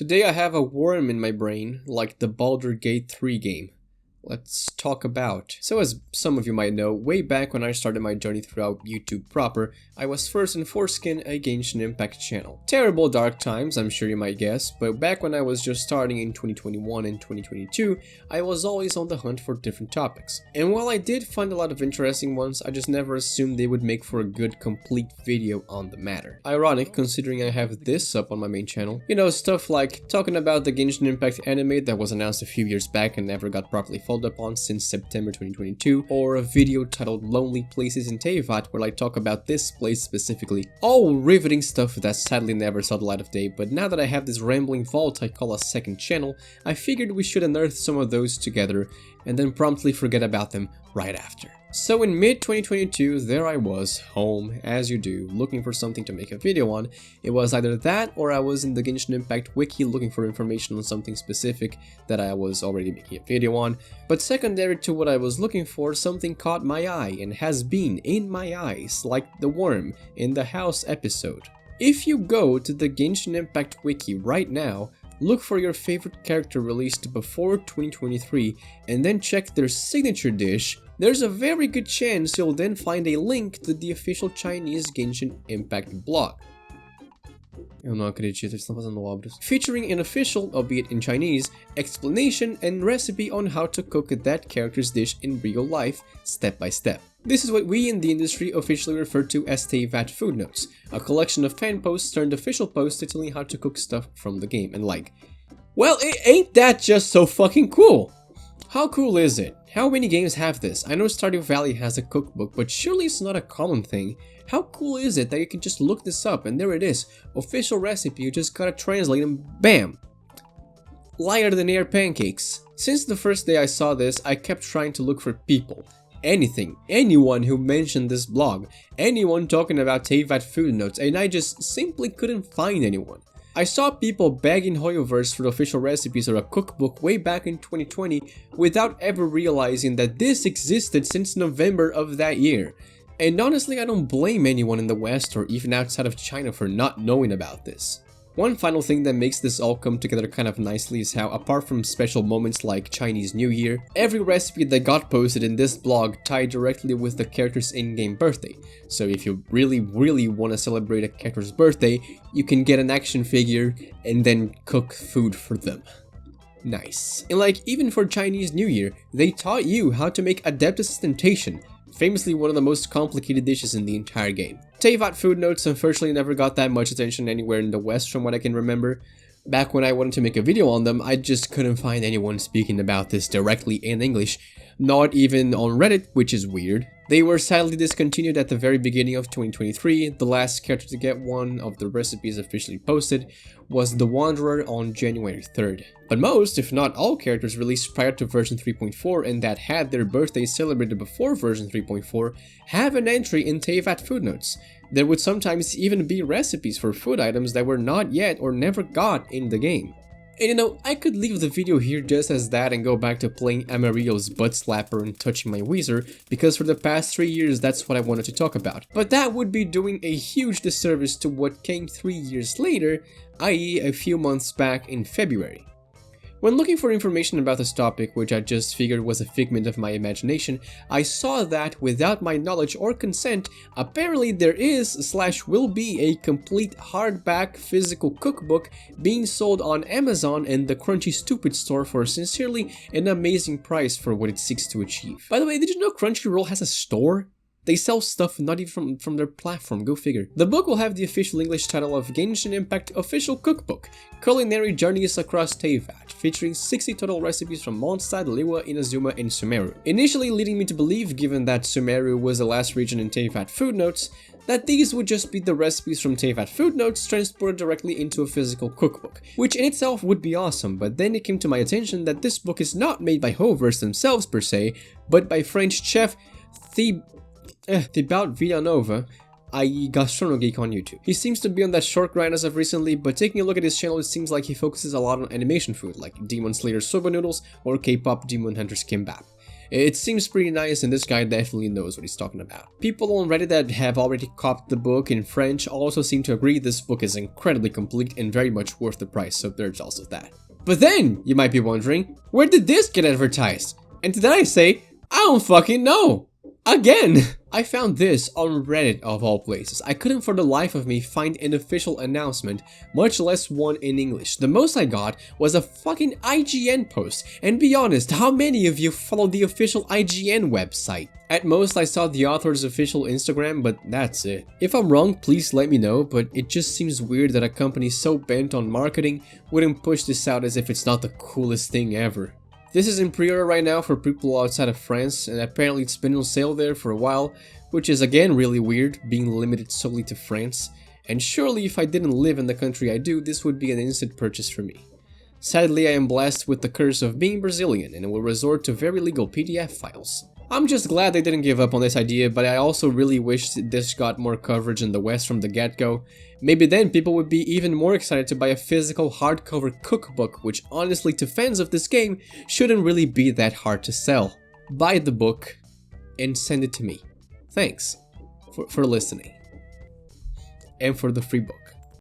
Today I have a worm in my brain, like the Baldur's Gate 3 game. Let's talk about. So as some of you might know, way back when I started my journey throughout YouTube proper, I was first in Foreskin, a Genshin Impact channel. Terrible dark times, I'm sure you might guess, but back when I was just starting in 2021 and 2022, I was always on the hunt for different topics. And while I did find a lot of interesting ones, I just never assumed they would make for a good complete video on the matter. Ironic, considering I have this up on my main channel. You know, stuff like talking about the Genshin Impact anime that was announced a few years back and never got properly followed up on since September 2022, or a video titled Lonely Places in Teyvat where I talk about this place specifically. All riveting stuff that sadly never saw the light of day, but now that I have this rambling vault I call a second channel, I figured we should unearth some of those together and then promptly forget about them right after. So in mid-2022, there I was, home, as you do, looking for something to make a video on. It was either that or I was in the Genshin Impact wiki looking for information on something specific that I was already making a video on. But secondary to what I was looking for, something caught my eye and has been in my eyes, like the worm in the house episode. If you go to the Genshin Impact wiki right now, look for your favorite character released before 2023 and then check their signature dish, there's a very good chance you'll then find a link to the official Chinese Genshin Impact blog. Eu não acredito, eles estão fazendo obras. Featuring an official, albeit in Chinese, explanation and recipe on how to cook that character's dish in real life, step by step. This is what we in the industry officially refer to as Teyvat Food Notes, a collection of fan posts turned official posts detailing how to cook stuff from the game, and like, well, ain't that just so fucking cool? How cool is it? How many games have this? I know Stardew Valley has a cookbook, but surely it's not a common thing. How cool is it that you can just look this up and there it is, official recipe, you just gotta translate and bam! Lighter than air pancakes. Since the first day I saw this, I kept trying to look for people. Anything, anyone who mentioned this blog, anyone talking about Teyvat Food Notes, and I just simply couldn't find anyone. I saw people begging Hoyoverse for official recipes or a cookbook way back in 2020 without ever realizing that this existed since November of that year. And honestly, I don't blame anyone in the West or even outside of China for not knowing about this. One final thing that makes this all come together kind of nicely is how, apart from special moments like Chinese New Year, every recipe that got posted in this blog tied directly with the character's in-game birthday. So if you really want to celebrate a character's birthday, you can get an action figure and then cook food for them. Nice. And like, even for Chinese New Year, they taught you how to make Adeptus Temptation, famously one of the most complicated dishes in the entire game. Teyvat Food Notes unfortunately never got that much attention anywhere in the West from what I can remember. Back when I wanted to make a video on them, I just couldn't find anyone speaking about this directly in English, not even on Reddit, which is weird. They were sadly discontinued at the very beginning of 2023. The last character to get one of the recipes officially posted was the Wanderer on January 3rd. But most, if not all, characters released prior to version 3.4 and that had their birthdays celebrated before version 3.4 have an entry in Teyvat Food Notes. There would sometimes even be recipes for food items that were not yet or never got in the game. And you know, I could leave the video here just as that and go back to playing Amarillo's butt slapper and touching my Weezer, because for the past 3 years that's what I wanted to talk about. But that would be doing a huge disservice to what came 3 years later, i.e. a few months back in February. When looking for information about this topic, which I just figured was a figment of my imagination, I saw that, without my knowledge or consent, apparently there is/will be a complete hardback physical cookbook being sold on Amazon and the Crunchy Stupid store for sincerely an amazing price for what it seeks to achieve. By the way, did you know Crunchyroll has a store? They sell stuff not even from their platform, go figure. The book will have the official English title of Genshin Impact Official Cookbook, Culinary Journeys Across Teyvat, featuring 60 total recipes from Mondstadt, Liyue, Inazuma, and Sumeru. Initially leading me to believe, given that Sumeru was the last region in Teyvat Food Notes, that these would just be the recipes from Teyvat Food Notes transported directly into a physical cookbook, which in itself would be awesome, but then it came to my attention that this book is not made by Hoverse themselves per se, but by French chef Thibaut Villanova, i.e. Gastronogeek on YouTube. He seems to be on that short grind as of recently, but taking a look at his channel it seems like he focuses a lot on animation food, like Demon Slayer soba noodles or K-pop Demon Hunters kimbap. It seems pretty nice, and this guy definitely knows what he's talking about. People on Reddit that have already copied the book in French also seem to agree this book is incredibly complete and very much worth the price, so there's also that. But then, you might be wondering, where did this get advertised? And to that I say, I don't fucking know! Again! I found this on Reddit of all places. I couldn't for the life of me find an official announcement, much less one in English. The most I got was a fucking IGN post. And be honest, how many of you follow the official IGN website? At most I saw the author's official Instagram, but that's it. If I'm wrong, please let me know, but it just seems weird that a company so bent on marketing wouldn't push this out as if it's not the coolest thing ever. This is in pre-order right now for people outside of France, and apparently it's been on sale there for a while, which is again really weird, being limited solely to France, and surely if I didn't live in the country I do, this would be an instant purchase for me. Sadly, I am blessed with the curse of being Brazilian and will resort to very legal PDF files. I'm just glad they didn't give up on this idea, but I also really wish this got more coverage in the West from the get-go. Maybe then people would be even more excited to buy a physical hardcover cookbook, which honestly to fans of this game shouldn't really be that hard to sell. Buy the book and send it to me. Thanks for listening and for the free book.